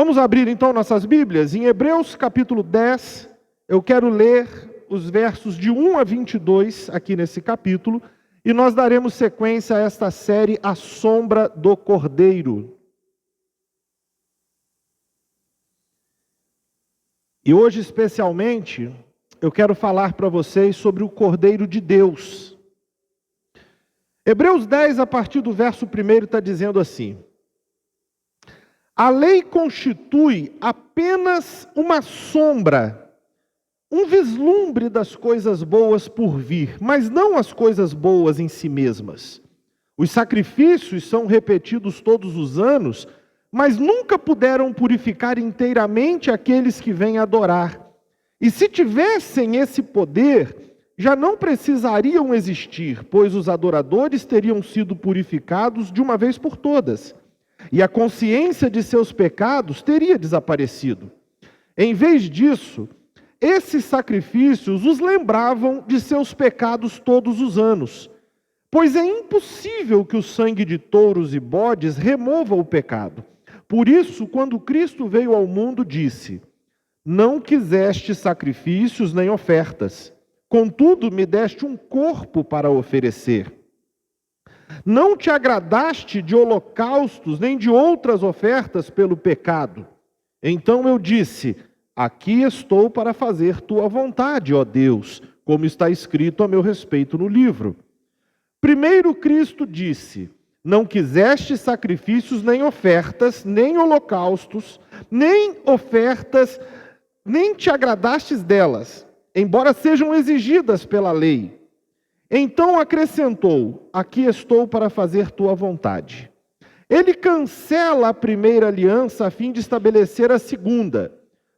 Vamos abrir então nossas Bíblias em Hebreus capítulo 10. Eu quero ler os versos de 1 a 22 aqui nesse capítulo, e nós daremos sequência a esta série A Sombra do Cordeiro. E hoje especialmente eu quero falar para vocês sobre o Cordeiro de Deus. Hebreus 10, a partir do verso 1, está dizendo assim: a lei constitui apenas uma sombra, um vislumbre das coisas boas por vir, mas não as coisas boas em si mesmas. Os sacrifícios são repetidos todos os anos, mas nunca puderam purificar inteiramente aqueles que vêm adorar. E se tivessem esse poder, já não precisariam existir, pois os adoradores teriam sido purificados de uma vez por todas. E a consciência de seus pecados teria desaparecido. Em vez disso, esses sacrifícios os lembravam de seus pecados todos os anos, pois é impossível que o sangue de touros e bodes remova o pecado. Por isso, quando Cristo veio ao mundo, disse: não quiseste sacrifícios nem ofertas, contudo me deste um corpo para oferecer. Não te agradaste de holocaustos, nem de outras ofertas pelo pecado. Então eu disse: aqui estou para fazer tua vontade, ó Deus, como está escrito a meu respeito no livro. Primeiro Cristo disse: não quiseste sacrifícios, nem ofertas, nem holocaustos, nem ofertas, nem te agradastes delas, embora sejam exigidas pela lei. Então acrescentou: aqui estou para fazer tua vontade. Ele cancela a primeira aliança a fim de estabelecer a segunda,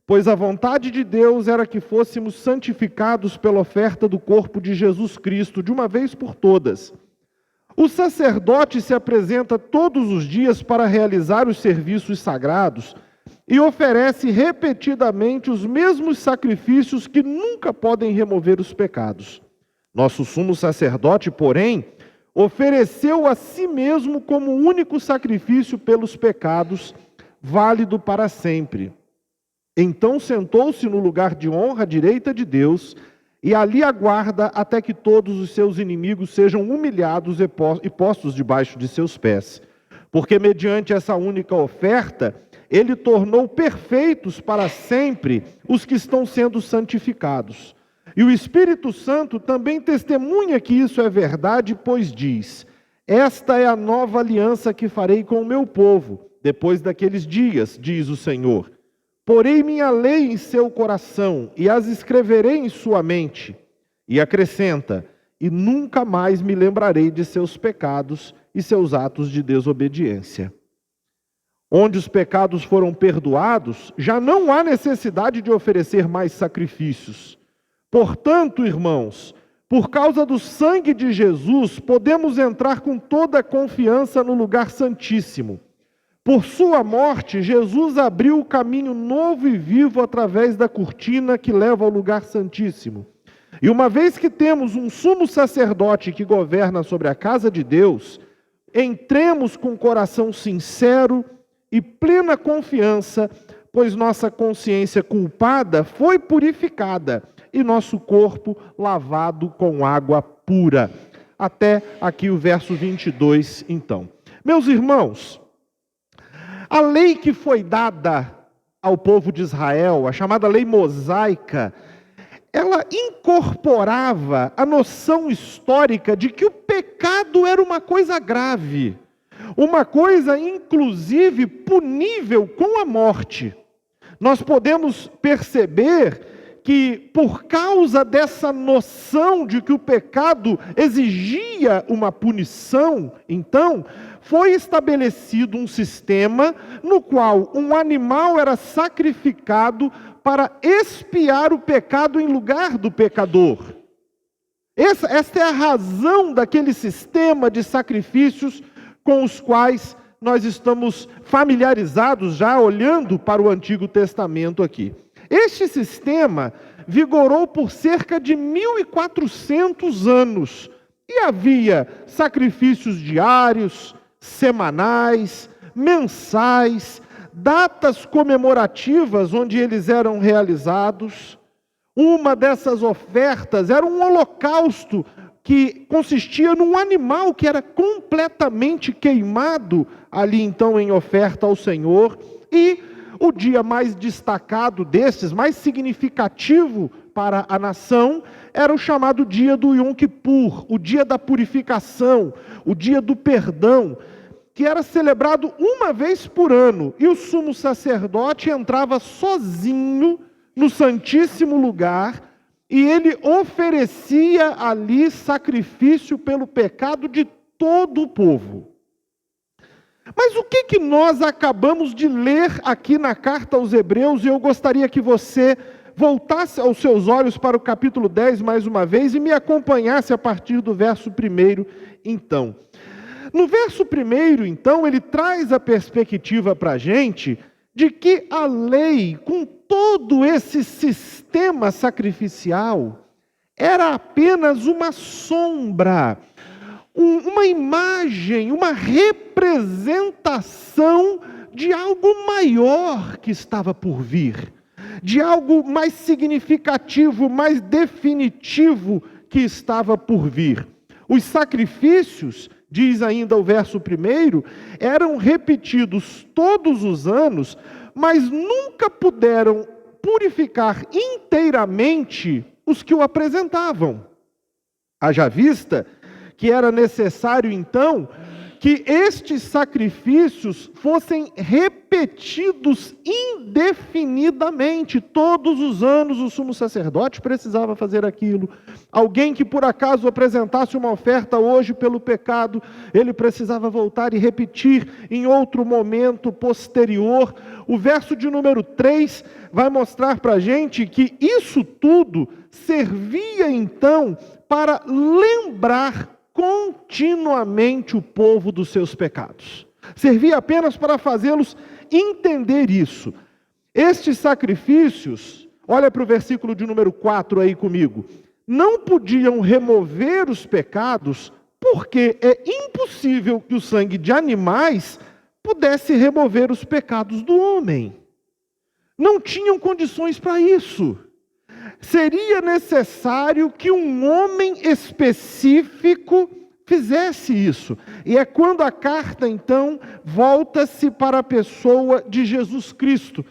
pois a vontade de Deus era que fôssemos santificados pela oferta do corpo de Jesus Cristo de uma vez por todas. O sacerdote se apresenta todos os dias para realizar os serviços sagrados e oferece repetidamente os mesmos sacrifícios que nunca podem remover os pecados. Nosso sumo sacerdote, porém, ofereceu a si mesmo como único sacrifício pelos pecados, válido para sempre. Então sentou-se no lugar de honra à direita de Deus, e ali aguarda até que todos os seus inimigos sejam humilhados e postos debaixo de seus pés. Porque mediante essa única oferta, ele tornou perfeitos para sempre os que estão sendo santificados. E o Espírito Santo também testemunha que isso é verdade, pois diz: esta é a nova aliança que farei com o meu povo, depois daqueles dias, diz o Senhor. Porei minha lei em seu coração e as escreverei em sua mente. E acrescenta: e nunca mais me lembrarei de seus pecados e seus atos de desobediência. Onde os pecados foram perdoados, já não há necessidade de oferecer mais sacrifícios. Portanto, irmãos, por causa do sangue de Jesus, podemos entrar com toda a confiança no lugar santíssimo. Por sua morte, Jesus abriu o caminho novo e vivo através da cortina que leva ao lugar santíssimo. E uma vez que temos um sumo sacerdote que governa sobre a casa de Deus, entremos com coração sincero e plena confiança, pois nossa consciência culpada foi purificada e nosso corpo lavado com água pura. Até aqui o verso 22, então. Meus irmãos, a lei que foi dada ao povo de Israel, a chamada lei mosaica, ela incorporava a noção histórica de que o pecado era uma coisa grave, uma coisa inclusive punível com a morte. Nós podemos perceber que por causa dessa noção de que o pecado exigia uma punição, então, foi estabelecido um sistema no qual um animal era sacrificado para expiar o pecado em lugar do pecador. Esta é a razão daquele sistema de sacrifícios com os quais nós estamos familiarizados já olhando para o Antigo Testamento aqui. Este sistema vigorou por cerca de 1400 anos e havia sacrifícios diários, semanais, mensais, datas comemorativas onde eles eram realizados. Uma dessas ofertas era um holocausto que consistia num animal que era completamente queimado ali então em oferta ao Senhor. E o dia mais destacado desses, mais significativo para a nação, era o chamado dia do Yom Kippur, o dia da purificação, o dia do perdão, que era celebrado uma vez por ano, e o sumo sacerdote entrava sozinho no Santíssimo Lugar, e ele oferecia ali sacrifício pelo pecado de todo o povo. Mas o que nós acabamos de ler aqui na carta aos Hebreus, e eu gostaria que você voltasse os seus olhos para o capítulo 10 mais uma vez, e me acompanhasse a partir do verso 1, então. No verso 1, então, ele traz a perspectiva para a gente de que a lei, com todo esse sistema sacrificial, era apenas uma sombra, uma imagem, uma representação de algo maior que estava por vir, de algo mais significativo, mais definitivo que estava por vir. Os sacrifícios, diz ainda o verso 1, eram repetidos todos os anos, mas nunca puderam purificar inteiramente os que o apresentavam. Haja vista que era necessário, então, que estes sacrifícios fossem repetidos indefinidamente. Todos os anos o sumo sacerdote precisava fazer aquilo. Alguém que por acaso apresentasse uma oferta hoje pelo pecado, ele precisava voltar e repetir em outro momento posterior. O verso de número 3 vai mostrar para a gente que isso tudo servia então para lembrar continuamente o povo dos seus pecados. Servia apenas para fazê-los entender isso. Estes sacrifícios, olha para o versículo de número 4 aí comigo, não podiam remover os pecados, porque é impossível que o sangue de animais pudesse remover os pecados do homem. Não tinham condições para isso. Seria necessário que um homem específico fizesse isso. E é quando a carta, então, volta-se para a pessoa de Jesus Cristo.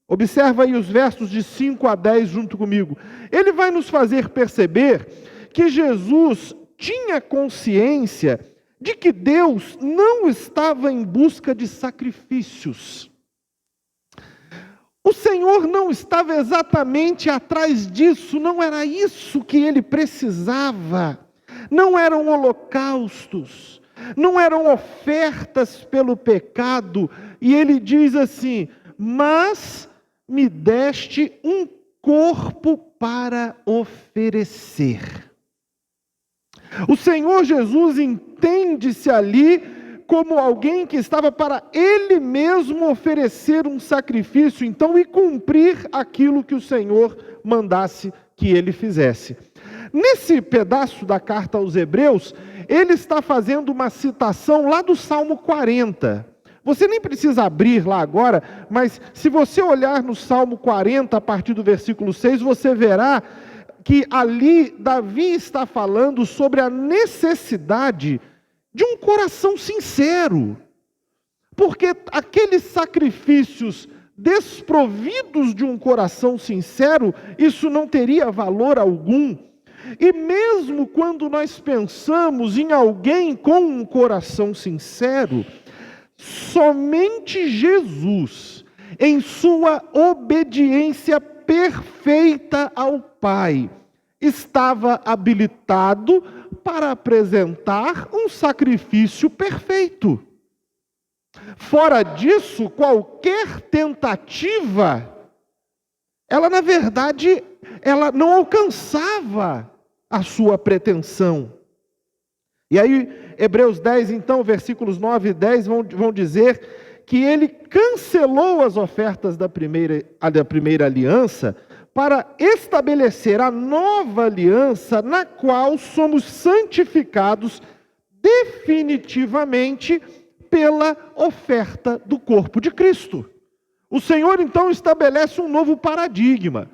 Observa aí os versos de 5 a 10 junto comigo. Ele vai nos fazer perceber que Jesus tinha consciência de que Deus não estava em busca de sacrifícios. O Senhor não estava exatamente atrás disso, não era isso que ele precisava. Não eram holocaustos, não eram ofertas pelo pecado. E ele diz assim: mas me deste um corpo para oferecer. O Senhor Jesus entende-se ali como alguém que estava para Ele mesmo oferecer um sacrifício, então, e cumprir aquilo que o Senhor mandasse que Ele fizesse. Nesse pedaço da carta aos Hebreus, ele está fazendo uma citação lá do Salmo 40. Você nem precisa abrir lá agora, mas se você olhar no Salmo 40, a partir do versículo 6, você verá que ali Davi está falando sobre a necessidade de um coração sincero, porque aqueles sacrifícios desprovidos de um coração sincero, isso não teria valor algum. E mesmo quando nós pensamos em alguém com um coração sincero, somente Jesus, em sua obediência perfeita ao Pai, estava habilitado para apresentar um sacrifício perfeito. Fora disso, qualquer tentativa, ela na verdade, ela não alcançava a sua pretensão. E aí, Hebreus 10, então, versículos 9 e 10 vão dizer que ele cancelou as ofertas da primeira aliança para estabelecer a nova aliança na qual somos santificados definitivamente pela oferta do corpo de Cristo. O Senhor então estabelece um novo paradigma.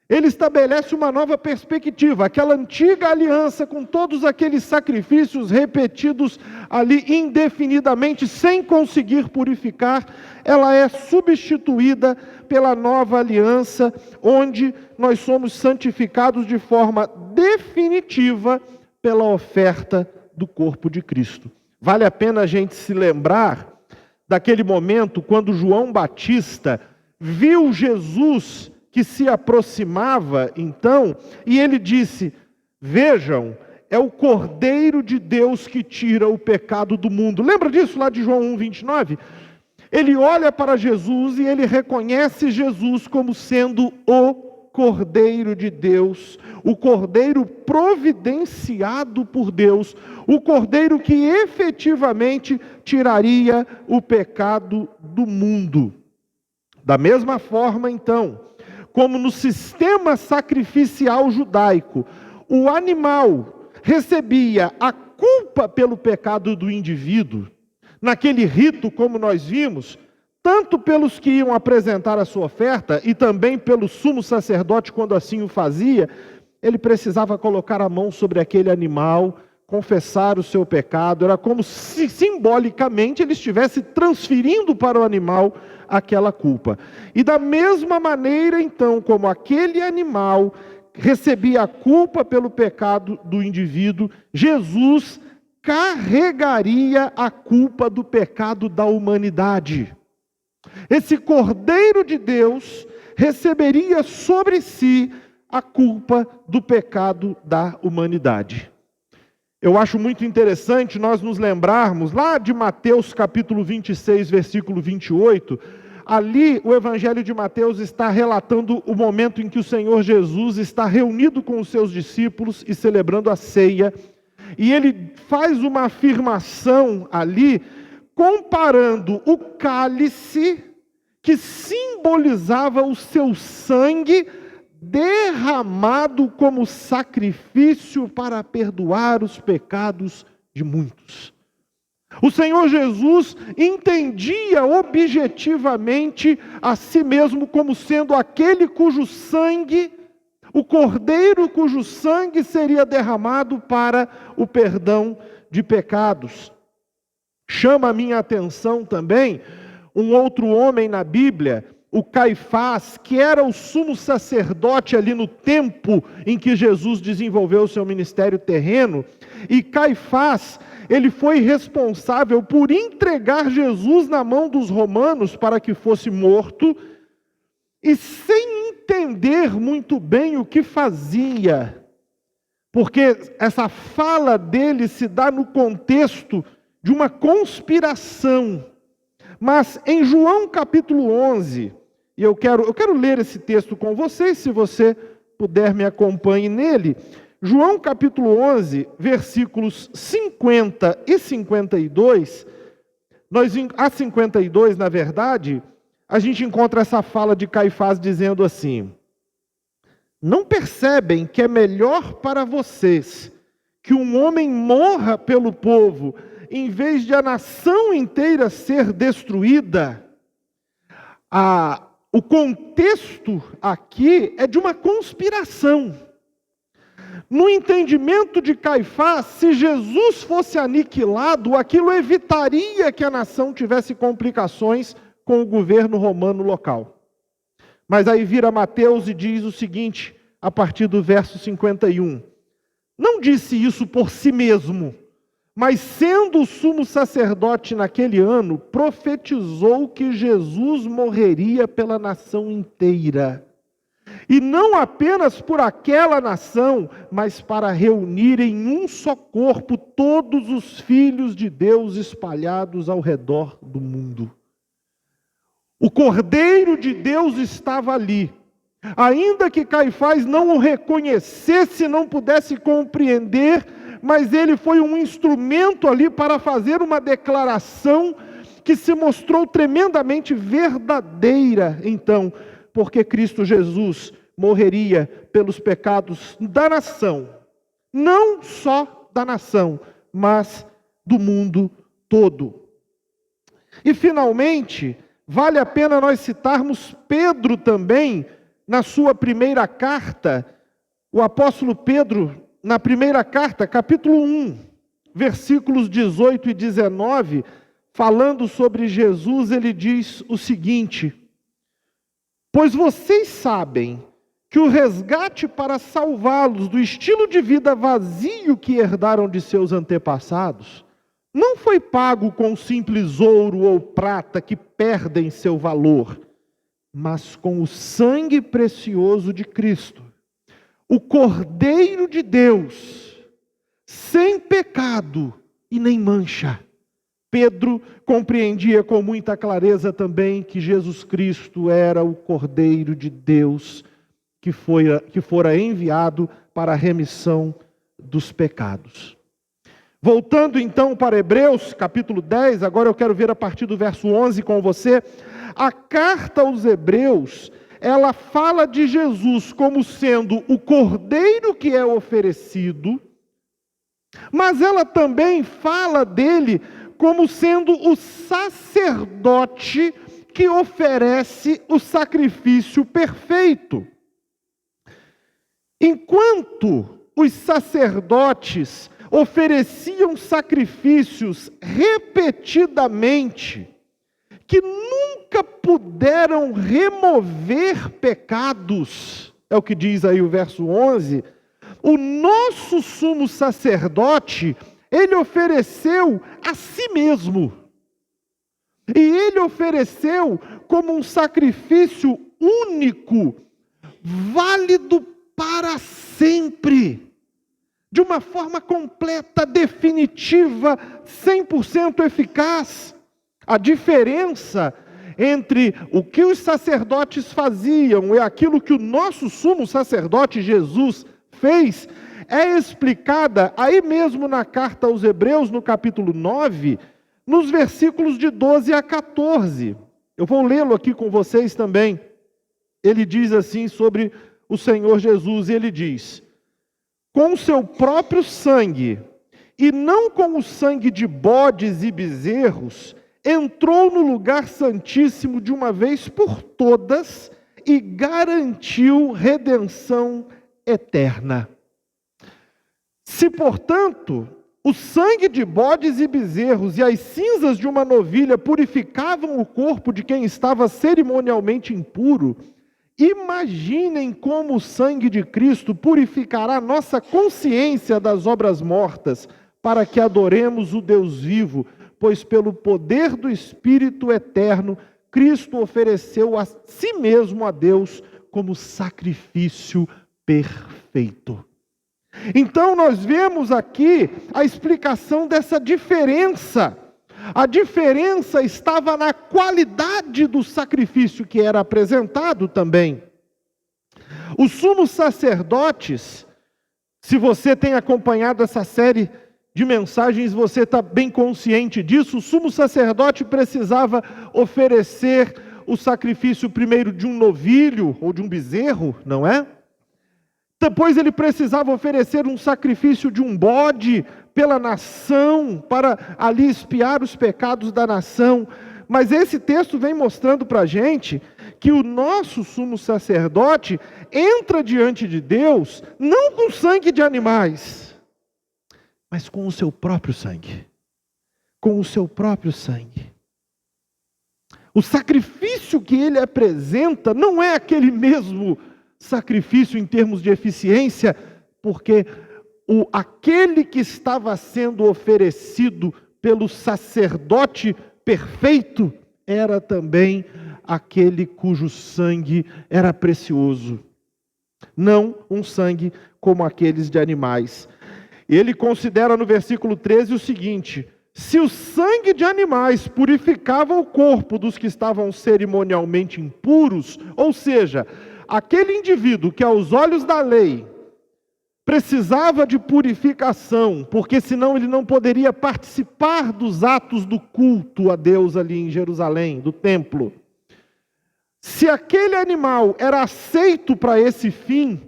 Ele estabelece uma nova perspectiva. Aquela antiga aliança com todos aqueles sacrifícios repetidos ali indefinidamente, sem conseguir purificar, ela é substituída pela nova aliança, onde nós somos santificados de forma definitiva pela oferta do corpo de Cristo. Vale a pena a gente se lembrar daquele momento quando João Batista viu Jesus que se aproximava, então, e ele disse: vejam, é o Cordeiro de Deus que tira o pecado do mundo. Lembra disso lá de João 1:29? Ele olha para Jesus e ele reconhece Jesus como sendo o Cordeiro de Deus, o Cordeiro providenciado por Deus, o Cordeiro que efetivamente tiraria o pecado do mundo. Da mesma forma, então, como no sistema sacrificial judaico, o animal recebia a culpa pelo pecado do indivíduo, naquele rito, como nós vimos, tanto pelos que iam apresentar a sua oferta e também pelo sumo sacerdote, quando assim o fazia, ele precisava colocar a mão sobre aquele animal, confessar o seu pecado. Era como se simbolicamente ele estivesse transferindo para o animal aquela culpa. E da mesma maneira, então, como aquele animal recebia a culpa pelo pecado do indivíduo, Jesus carregaria a culpa do pecado da humanidade. Esse Cordeiro de Deus receberia sobre si a culpa do pecado da humanidade. Eu acho muito interessante nós nos lembrarmos lá de Mateus capítulo 26, versículo 28, ali o Evangelho de Mateus está relatando o momento em que o Senhor Jesus está reunido com os seus discípulos e celebrando a ceia, e ele faz uma afirmação ali, comparando o cálice que simbolizava o seu sangue derramado como sacrifício para perdoar os pecados de muitos. O Senhor Jesus entendia objetivamente a si mesmo como sendo aquele cujo sangue, o cordeiro cujo sangue seria derramado para o perdão de pecados. Chama a minha atenção também um outro homem na Bíblia, o Caifás, que era o sumo sacerdote ali no tempo em que Jesus desenvolveu o seu ministério terreno. E Caifás, ele foi responsável por entregar Jesus na mão dos romanos para que fosse morto, e sem entender muito bem o que fazia, porque essa fala dele se dá no contexto de uma conspiração. Mas em João capítulo 11, e eu quero ler esse texto com vocês, se você puder me acompanhe nele. João capítulo 11, versículos 50 e 52, a 52, na verdade, a gente encontra essa fala de Caifás dizendo assim: não percebem que é melhor para vocês que um homem morra pelo povo, em vez de a nação inteira ser destruída? O contexto aqui é de uma conspiração. No entendimento de Caifás, se Jesus fosse aniquilado, aquilo evitaria que a nação tivesse complicações com o governo romano local. Mas aí vira Mateus e diz o seguinte, a partir do verso 51. Não disse isso por si mesmo, mas sendo o sumo sacerdote naquele ano, profetizou que Jesus morreria pela nação inteira. E não apenas por aquela nação, mas para reunir em um só corpo todos os filhos de Deus espalhados ao redor do mundo. O Cordeiro de Deus estava ali. Ainda que Caifás não o reconhecesse, não pudesse compreender, mas ele foi um instrumento ali para fazer uma declaração que se mostrou tremendamente verdadeira, então, porque Cristo Jesus morreria pelos pecados da nação, não só da nação, mas do mundo todo. E finalmente, Vale a pena nós citarmos Pedro também, na sua primeira carta, o apóstolo Pedro, na primeira carta, capítulo 1, versículos 18 e 19, falando sobre Jesus, ele diz o seguinte: pois vocês sabem que o resgate para salvá-los do estilo de vida vazio que herdaram de seus antepassados, não foi pago com simples ouro ou prata que perdem seu valor, mas com o sangue precioso de Cristo, o Cordeiro de Deus, sem pecado e nem mancha. Pedro compreendia com muita clareza também que Jesus Cristo era o Cordeiro de Deus que fora enviado para a remissão dos pecados. Voltando então para Hebreus, capítulo 10, agora eu quero ver a partir do verso 11 com você. A carta aos Hebreus, ela fala de Jesus como sendo o cordeiro que é oferecido, mas ela também fala dele como sendo o sacerdote que oferece o sacrifício perfeito. Enquanto os sacerdotes ofereciam sacrifícios repetidamente, que nunca puderam remover pecados, é o que diz aí o verso 11, o nosso sumo sacerdote, ele ofereceu a si mesmo. E ele ofereceu como um sacrifício único, válido para sempre, de uma forma completa, definitiva, 100% eficaz. A diferença entre o que os sacerdotes faziam e aquilo que o nosso sumo sacerdote Jesus fez, é explicada aí mesmo na carta aos Hebreus, no capítulo 9, nos versículos de 12 a 14. Eu vou lê-lo aqui com vocês também. Ele diz assim sobre o Senhor Jesus, ele diz: com o seu próprio sangue, e não com o sangue de bodes e bezerros, entrou no lugar santíssimo de uma vez por todas e garantiu redenção eterna. Se, portanto, o sangue de bodes e bezerros e as cinzas de uma novilha purificavam o corpo de quem estava cerimonialmente impuro, imaginem como o sangue de Cristo purificará nossa consciência das obras mortas, para que adoremos o Deus vivo, pois pelo poder do Espírito eterno, Cristo ofereceu a si mesmo a Deus como sacrifício perfeito. Então nós vemos aqui a explicação dessa diferença. A diferença estava na qualidade do sacrifício que era apresentado também. Os sumos sacerdotes, se você tem acompanhado essa série de mensagens, você está bem consciente disso. O sumo sacerdote precisava oferecer o sacrifício primeiro de um novilho ou de um bezerro, não é? Depois ele precisava oferecer um sacrifício de um bode pela nação, para ali expiar os pecados da nação. Mas esse texto vem mostrando para a gente que o nosso sumo sacerdote entra diante de Deus, não com sangue de animais, mas com o seu próprio sangue. Com o seu próprio sangue. O sacrifício que ele apresenta não é aquele mesmo sacrifício em termos de eficiência, porque aquele que estava sendo oferecido pelo sacerdote perfeito era também aquele cujo sangue era precioso. Não um sangue como aqueles de animais. Ele considera no versículo 13 o seguinte: se o sangue de animais purificava o corpo dos que estavam cerimonialmente impuros, ou seja, aquele indivíduo que aos olhos da lei precisava de purificação, porque senão ele não poderia participar dos atos do culto a Deus ali em Jerusalém, do templo. Se aquele animal era aceito para esse fim,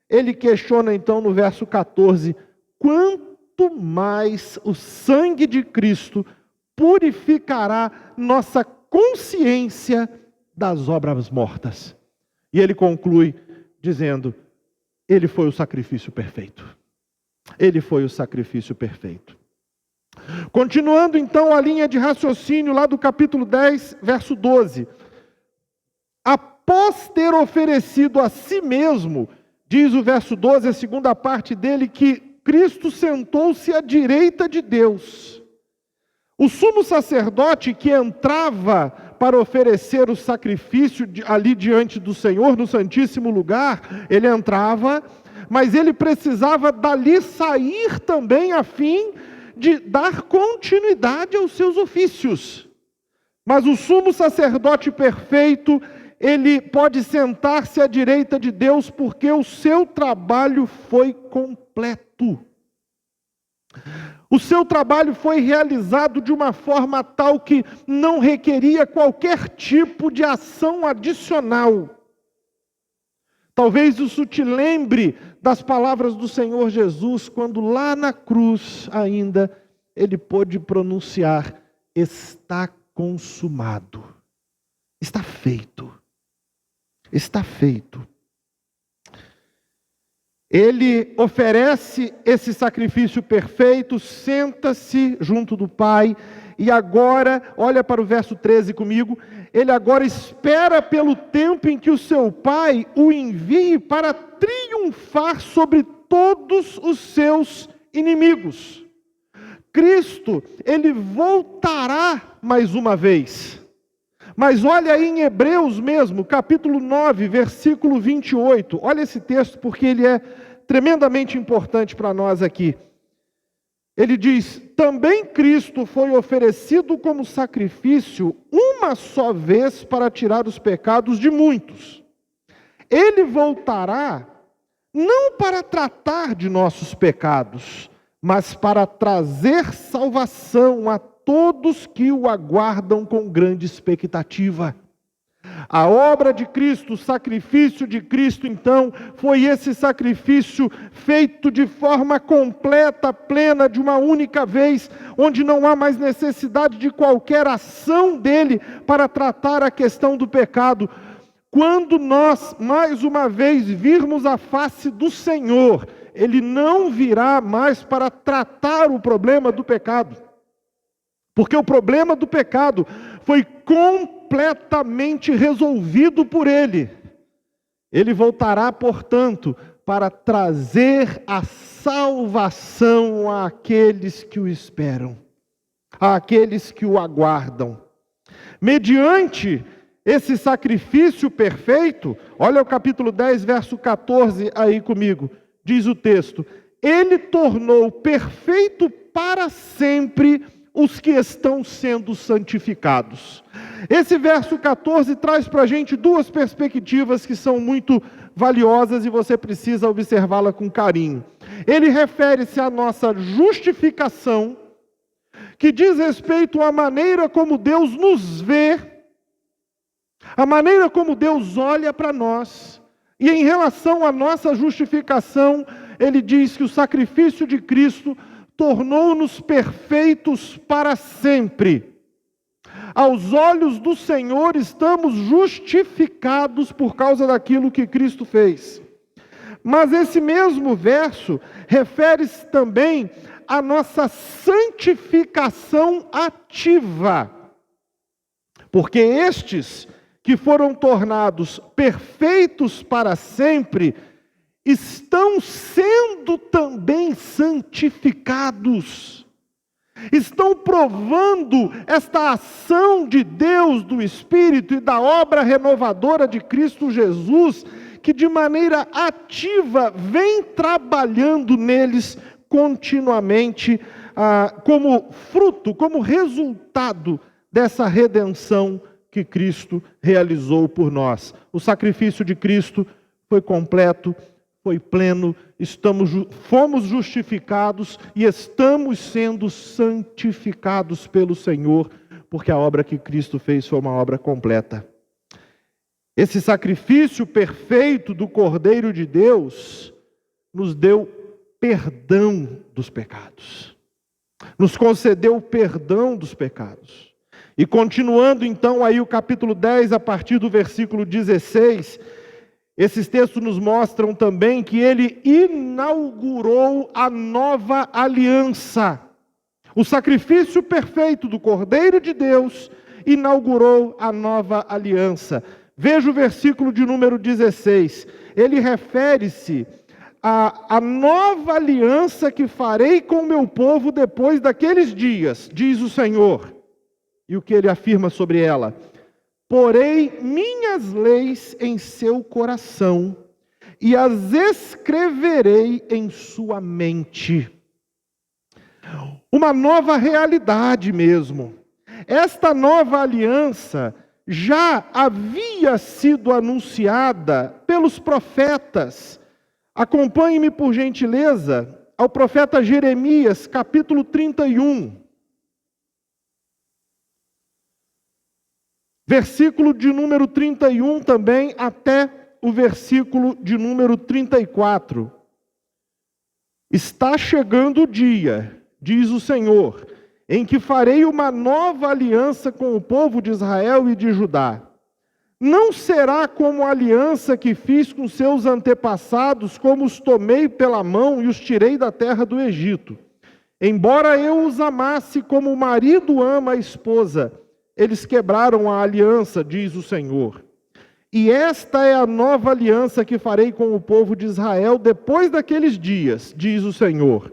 ele questiona então no verso 14, quanto mais o sangue de Cristo purificará nossa consciência das obras mortas. E ele conclui dizendo: ele foi o sacrifício perfeito. Ele foi o sacrifício perfeito. Continuando então a linha de raciocínio lá do capítulo 10, verso 12. Após ter oferecido a si mesmo, diz o verso 12, a segunda parte dele, que Cristo sentou-se à direita de Deus. O sumo sacerdote que entrava para oferecer o sacrifício ali diante do Senhor, no Santíssimo Lugar, ele entrava, mas ele precisava dali sair também a fim de dar continuidade aos seus ofícios. Mas o sumo sacerdote perfeito, ele pode sentar-se à direita de Deus porque o seu trabalho foi completo. O seu trabalho foi realizado de uma forma tal que não requeria qualquer tipo de ação adicional. Talvez isso te lembre das palavras do Senhor Jesus, quando lá na cruz ainda ele pôde pronunciar: está consumado, está feito, está feito. Ele oferece esse sacrifício perfeito, senta-se junto do Pai, e agora, olha para o verso 13 comigo, ele agora espera pelo tempo em que o seu Pai o envie para triunfar sobre todos os seus inimigos. Cristo, ele voltará mais uma vez. Mas olha aí em Hebreus mesmo, capítulo 9, versículo 28. Olha esse texto porque ele é tremendamente importante para nós aqui. Ele diz: também Cristo foi oferecido como sacrifício uma só vez para tirar os pecados de muitos. Ele voltará não para tratar de nossos pecados, mas para trazer salvação a todos que o aguardam com grande expectativa. A obra de Cristo, o sacrifício de Cristo, então, foi esse sacrifício feito de forma completa, plena, de uma única vez, onde não há mais necessidade de qualquer ação dele para tratar a questão do pecado. Quando nós, mais uma vez, virmos a face do Senhor, ele não virá mais para tratar o problema do pecado. Porque o problema do pecado foi completamente resolvido por ele. Ele voltará, portanto, para trazer a salvação àqueles que o esperam, àqueles que o aguardam. Mediante esse sacrifício perfeito, olha o capítulo 10, verso 14 aí comigo, diz o texto: ele tornou perfeito para sempre os que estão sendo santificados. Esse verso 14 traz para a gente duas perspectivas que são muito valiosas e você precisa observá-la com carinho. Ele refere-se à nossa justificação, que diz respeito à maneira como Deus nos vê, a maneira como Deus olha para nós. E em relação à nossa justificação, ele diz que o sacrifício de Cristo tornou-nos perfeitos para sempre. Aos olhos do Senhor estamos justificados por causa daquilo que Cristo fez. Mas esse mesmo verso refere-se também à nossa santificação ativa. Porque estes que foram tornados perfeitos para sempre, estão sendo também santificados. Estão provando esta ação de Deus, do Espírito e da obra renovadora de Cristo Jesus, que de maneira ativa vem trabalhando neles continuamente, como fruto, como resultado dessa redenção que Cristo realizou por nós. O sacrifício de Cristo foi completo, foi pleno, fomos justificados e estamos sendo santificados pelo Senhor, porque a obra que Cristo fez foi uma obra completa. Esse sacrifício perfeito do Cordeiro de Deus nos deu perdão dos pecados, nos concedeu o perdão dos pecados. E continuando então aí o capítulo 10, a partir do versículo 16, esses textos nos mostram também que ele inaugurou a nova aliança. O sacrifício perfeito do Cordeiro de Deus inaugurou a nova aliança. Veja o versículo de número 16. Ele refere-se à nova aliança que farei com o meu povo depois daqueles dias, diz o Senhor. E o que ele afirma sobre ela? Porei minhas leis em seu coração e as escreverei em sua mente. Uma nova realidade mesmo. Esta nova aliança já havia sido anunciada pelos profetas. Acompanhe-me por gentileza ao profeta Jeremias, capítulo 31. Versículo de número 31 também até o versículo de número 34. Está chegando o dia, diz o Senhor, em que farei uma nova aliança com o povo de Israel e de Judá. Não será como a aliança que fiz com seus antepassados, como os tomei pela mão e os tirei da terra do Egito. Embora eu os amasse como o marido ama a esposa, eles quebraram a aliança, diz o Senhor. E esta é a nova aliança que farei com o povo de Israel depois daqueles dias, diz o Senhor.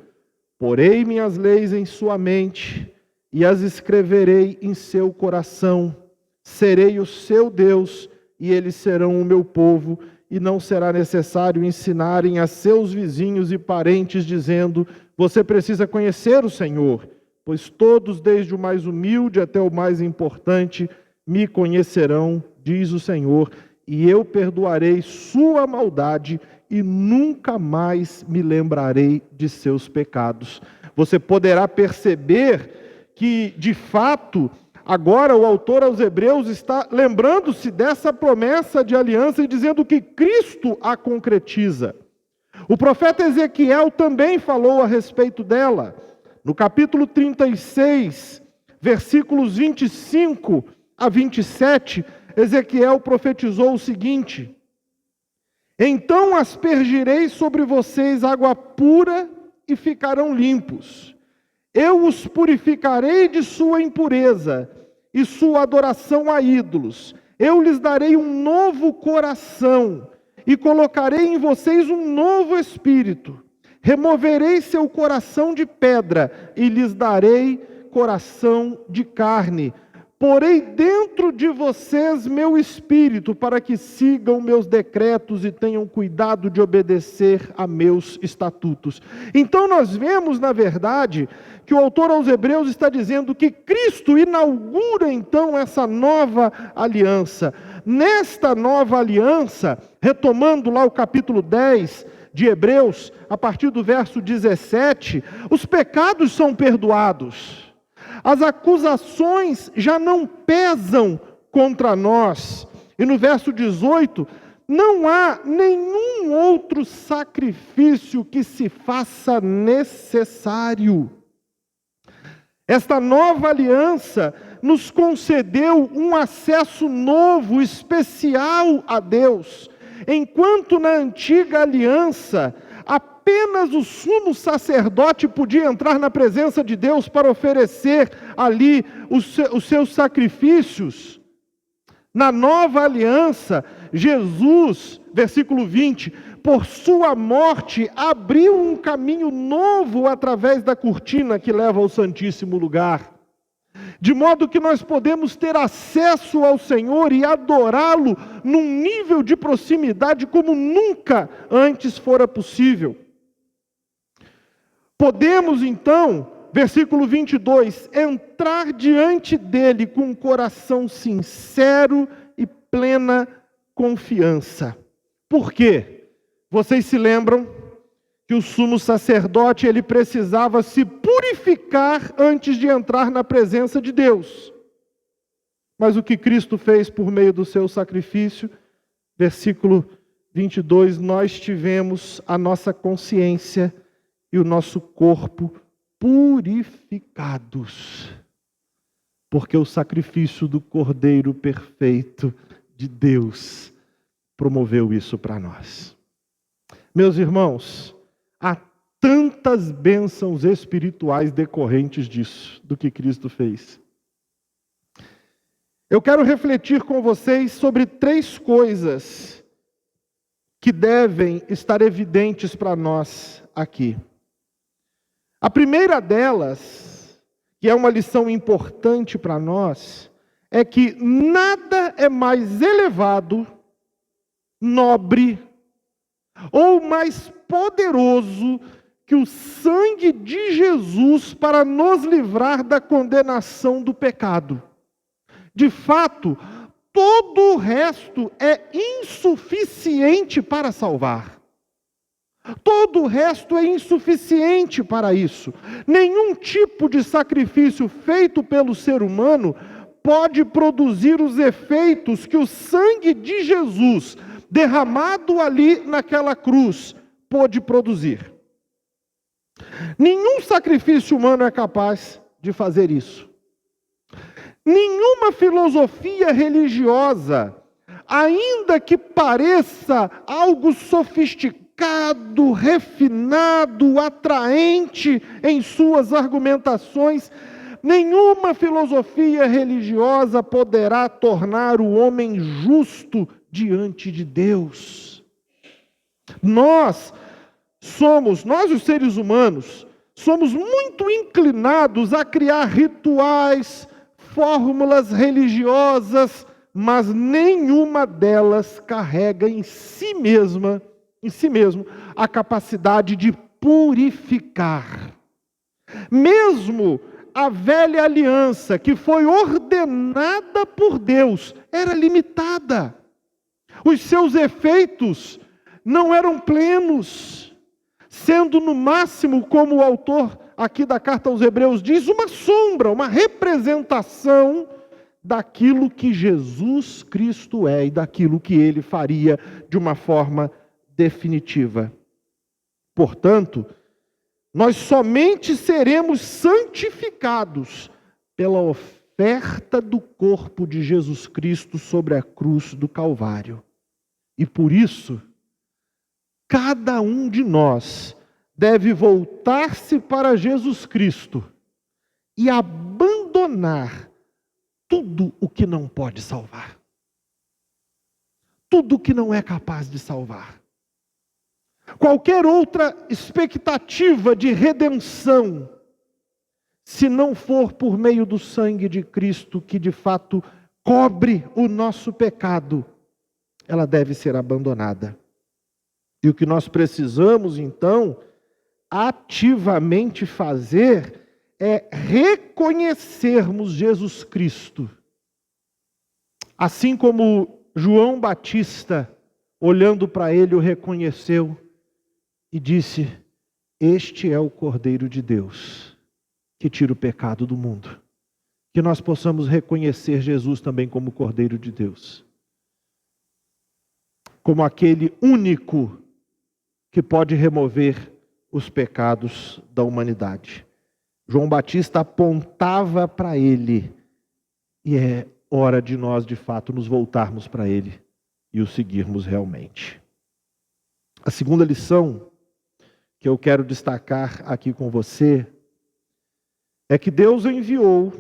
Porei minhas leis em sua mente e as escreverei em seu coração. Serei o seu Deus e eles serão o meu povo. E não será necessário ensinarem a seus vizinhos e parentes, dizendo: você precisa conhecer o Senhor. Pois todos, desde o mais humilde até o mais importante, me conhecerão, diz o Senhor, e eu perdoarei sua maldade e nunca mais me lembrarei de seus pecados. Você poderá perceber que, de fato, agora o autor aos Hebreus está lembrando-se dessa promessa de aliança e dizendo que Cristo a concretiza. O profeta Ezequiel também falou a respeito dela. No capítulo 36, versículos 25 a 27, Ezequiel profetizou o seguinte: então aspergirei sobre vocês água pura e ficarão limpos. Eu os purificarei de sua impureza e sua adoração a ídolos. Eu lhes darei um novo coração e colocarei em vocês um novo espírito. Removerei seu coração de pedra e lhes darei coração de carne. Porei dentro de vocês meu espírito para que sigam meus decretos e tenham cuidado de obedecer a meus estatutos. Então nós vemos, na verdade, que o autor aos Hebreus está dizendo que Cristo inaugura então essa nova aliança. Nesta nova aliança, retomando lá o capítulo 10 de Hebreus, a partir do verso 17, os pecados são perdoados. As acusações já não pesam contra nós. E no verso 18, não há nenhum outro sacrifício que se faça necessário. Esta nova aliança nos concedeu um acesso novo, especial a Deus. Enquanto na antiga aliança, apenas o sumo sacerdote podia entrar na presença de Deus para oferecer ali os seus sacrifícios. Na nova aliança, Jesus, versículo 20, por sua morte, abriu um caminho novo através da cortina que leva ao Santíssimo Lugar. De modo que nós podemos ter acesso ao Senhor e adorá-lo num nível de proximidade como nunca antes fora possível. Podemos então, versículo 22, entrar diante dele com um coração sincero e plena confiança. Por quê? Vocês se lembram que o sumo sacerdote ele precisava se purificar antes de entrar na presença de Deus. Mas o que Cristo fez por meio do seu sacrifício, versículo 22, nós tivemos a nossa consciência e o nosso corpo purificados. porque o sacrifício do Cordeiro perfeito de Deus promoveu isso para nós. Meus irmãos, há tantas bênçãos espirituais decorrentes disso, do que Cristo fez. Eu quero refletir com vocês sobre 3 coisas que devem estar evidentes para nós aqui. A primeira delas, que é uma lição importante para nós, é que nada é mais elevado, nobre ou mais poderoso que o sangue de Jesus para nos livrar da condenação do pecado. De fato, todo o resto é insuficiente para salvar. Todo o resto é insuficiente para isso. Nenhum tipo de sacrifício feito pelo ser humano pode produzir os efeitos que o sangue de Jesus, derramado ali naquela cruz, pôde produzir. Nenhum sacrifício humano é capaz de fazer isso. Nenhuma filosofia religiosa, ainda que pareça algo sofisticado, refinado, atraente em suas argumentações, nenhuma filosofia religiosa poderá tornar o homem justo diante de Deus. Nós os seres humanos, somos muito inclinados a criar rituais, fórmulas religiosas, mas nenhuma delas carrega em si mesmo, a capacidade de purificar. Mesmo a velha aliança, que foi ordenada por Deus, era limitada. Os seus efeitos não eram plenos, sendo no máximo, como o autor aqui da carta aos Hebreus diz, uma sombra, uma representação daquilo que Jesus Cristo é e daquilo que Ele faria de uma forma definitiva. Portanto, nós somente seremos santificados pela oferta do corpo de Jesus Cristo sobre a cruz do Calvário. E por isso, cada um de nós deve voltar-se para Jesus Cristo e abandonar tudo o que não pode salvar. Tudo o que não é capaz de salvar. Qualquer outra expectativa de redenção, se não for por meio do sangue de Cristo, que de fato cobre o nosso pecado, ela deve ser abandonada. E o que nós precisamos, então, ativamente fazer é reconhecermos Jesus Cristo. Assim como João Batista, olhando para ele, o reconheceu e disse: este é o Cordeiro de Deus, que tira o pecado do mundo. Que nós possamos reconhecer Jesus também como Cordeiro de Deus. Como aquele único que pode remover os pecados da humanidade. João Batista apontava para ele, e é hora de nós, de fato, nos voltarmos para ele e o seguirmos realmente. A segunda lição que eu quero destacar aqui com você é que Deus enviou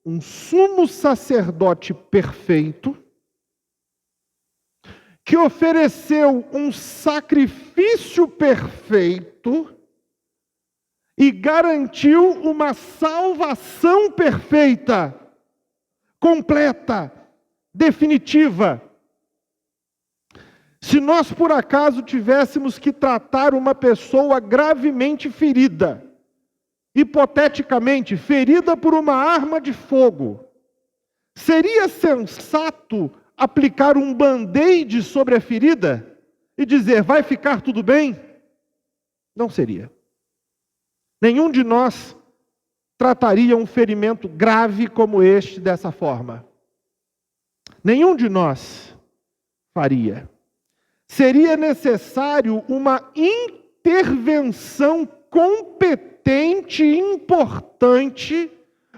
um sumo sacerdote perfeito, que ofereceu um sacrifício perfeito e garantiu uma salvação perfeita, completa, definitiva. Se nós por acaso tivéssemos que tratar uma pessoa gravemente ferida, hipoteticamente ferida por uma arma de fogo, seria sensato aplicar um band-aid sobre a ferida e dizer, vai ficar tudo bem? Não seria. Nenhum de nós trataria um ferimento grave como este dessa forma. Nenhum de nós faria. Seria necessário uma intervenção competente e importante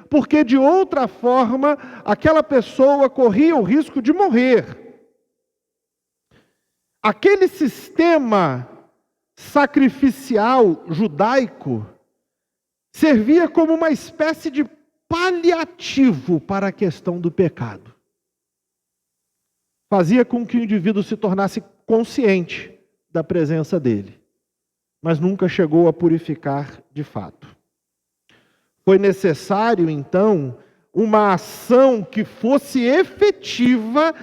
porque de outra forma aquela pessoa corria o risco de morrer. Aquele sistema sacrificial judaico servia como uma espécie de paliativo para a questão do pecado. Fazia com que o indivíduo se tornasse consciente da presença dele, mas nunca chegou a purificar de fato. Foi necessário, então, uma ação que fosse efetiva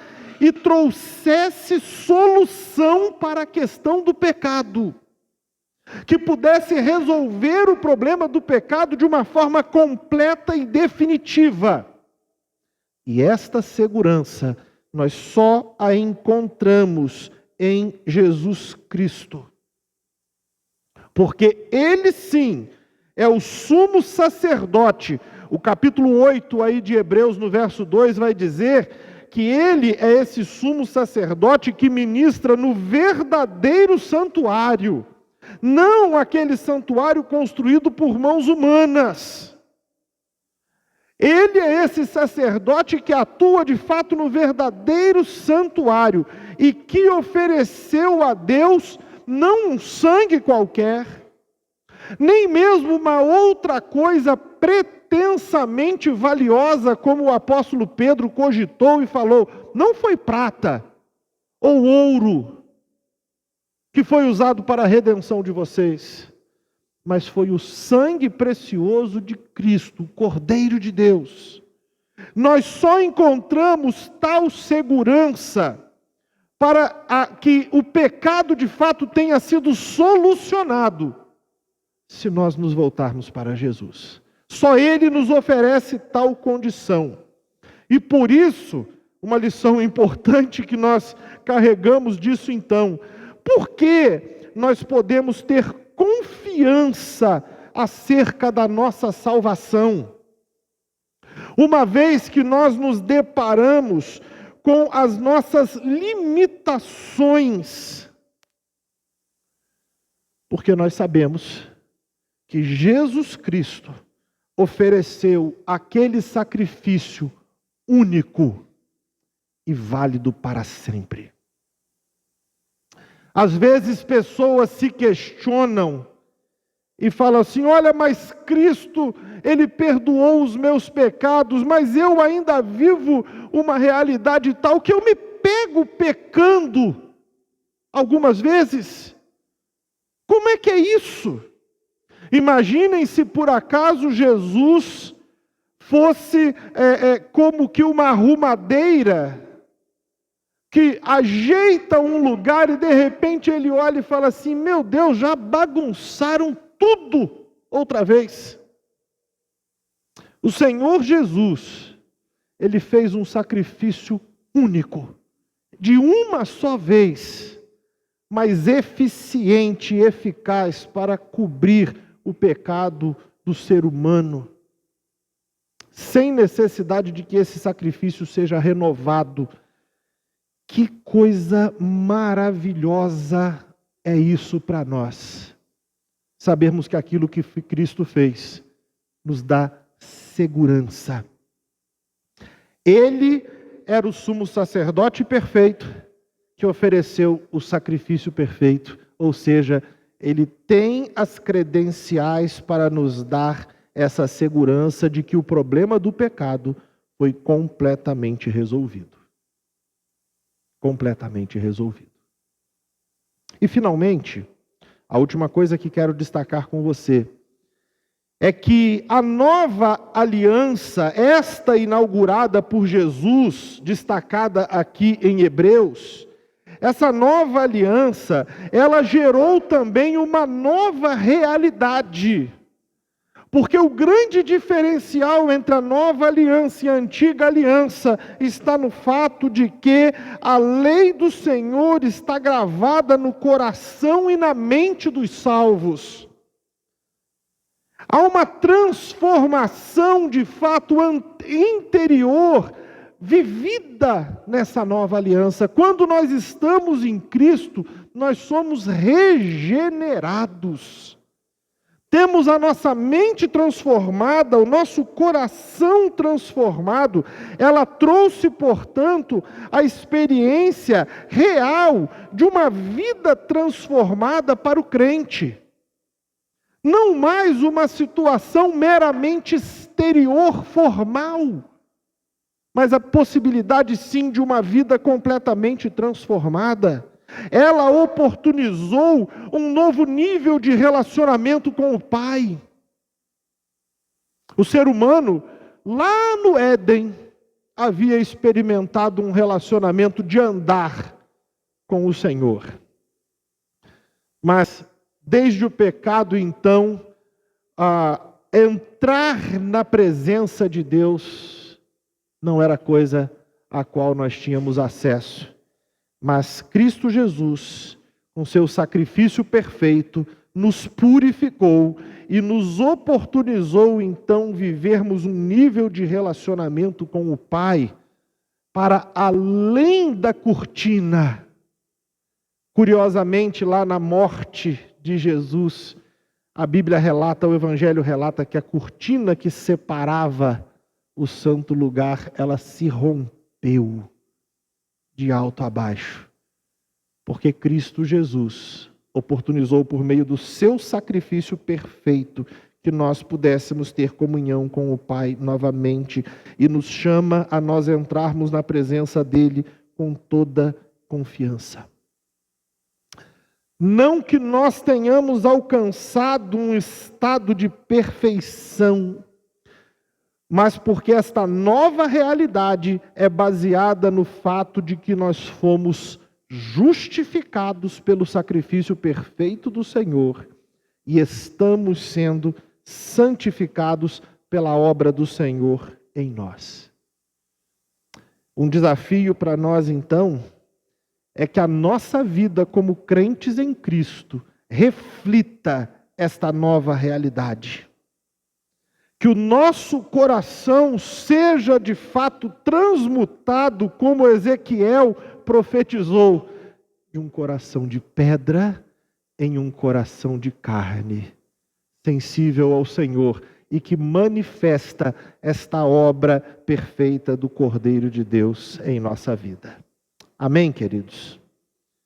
e trouxesse solução para a questão do pecado, que pudesse resolver o problema do pecado de uma forma completa e definitiva. E esta segurança nós só a encontramos em Jesus Cristo. Porque Ele sim é o sumo sacerdote. O capítulo 8 aí de Hebreus, no verso 2, vai dizer que Ele é esse sumo sacerdote que ministra no verdadeiro santuário, não aquele santuário construído por mãos humanas. Ele é esse sacerdote que atua de fato no verdadeiro santuário e que ofereceu a Deus não um sangue qualquer, nem mesmo uma outra coisa pretensamente valiosa, como o apóstolo Pedro cogitou e falou, não foi prata ou ouro que foi usado para a redenção de vocês, mas foi o sangue precioso de Cristo, o Cordeiro de Deus. Nós só encontramos tal segurança para que o pecado de fato tenha sido solucionado, se nós nos voltarmos para Jesus. Só Ele nos oferece tal condição. E por isso, uma lição importante que nós carregamos disso então, por que nós podemos ter confiança acerca da nossa salvação, uma vez que nós nos deparamos com as nossas limitações? Porque nós sabemos que Jesus Cristo ofereceu aquele sacrifício único e válido para sempre. Às vezes pessoas se questionam e falam assim, olha, mas Cristo, Ele perdoou os meus pecados, mas eu ainda vivo uma realidade tal que eu me pego pecando algumas vezes. Como é que é isso? Imaginem se por acaso Jesus fosse como que uma arrumadeira que ajeita um lugar e de repente ele olha e fala assim, meu Deus, já bagunçaram tudo outra vez. O Senhor Jesus, Ele fez um sacrifício único, de uma só vez, mas eficiente e eficaz para cobrir o pecado do ser humano, sem necessidade de que esse sacrifício seja renovado. Que coisa maravilhosa é isso para nós. Sabermos que aquilo que Cristo fez nos dá segurança. Ele era o sumo sacerdote perfeito que ofereceu o sacrifício perfeito, ou seja, ele tem as credenciais para nos dar essa segurança de que o problema do pecado foi completamente resolvido. Completamente resolvido. E finalmente, a última coisa que quero destacar com você é que a nova aliança, esta inaugurada por Jesus, destacada aqui em Hebreus, essa nova aliança, ela gerou também uma nova realidade. Porque o grande diferencial entre a nova aliança e a antiga aliança está no fato de que a lei do Senhor está gravada no coração e na mente dos salvos. Há uma transformação de fato interior vivida nessa nova aliança. Quando nós estamos em Cristo, nós somos regenerados. temos a nossa mente transformada, o nosso coração transformado. Ela trouxe, portanto, a experiência real de uma vida transformada para o crente. Não mais uma situação meramente exterior, formal, mas a possibilidade sim de uma vida completamente transformada. Ela oportunizou um novo nível de relacionamento com o Pai. O ser humano, lá no Éden, havia experimentado um relacionamento de andar com o Senhor. Mas, desde o pecado, então, entrar na presença de Deus não era coisa a qual nós tínhamos acesso. Mas Cristo Jesus, com seu sacrifício perfeito, nos purificou e nos oportunizou, então, vivermos um nível de relacionamento com o Pai para além da cortina. Curiosamente, lá na morte de Jesus, a Bíblia relata, o Evangelho relata que a cortina que separava o santo lugar, ela se rompeu de alto a baixo, porque Cristo Jesus oportunizou por meio do seu sacrifício perfeito que nós pudéssemos ter comunhão com o Pai novamente, e nos chama a nós entrarmos na presença dele com toda confiança. Não que nós tenhamos alcançado um estado de perfeição, mas porque esta nova realidade é baseada no fato de que nós fomos justificados pelo sacrifício perfeito do Senhor e estamos sendo santificados pela obra do Senhor em nós. Um desafio para nós, então, é que a nossa vida como crentes em Cristo reflita esta nova realidade. Que o nosso coração seja de fato transmutado, como Ezequiel profetizou, de um coração de pedra em um coração de carne, sensível ao Senhor e que manifesta esta obra perfeita do Cordeiro de Deus em nossa vida. Amém, queridos?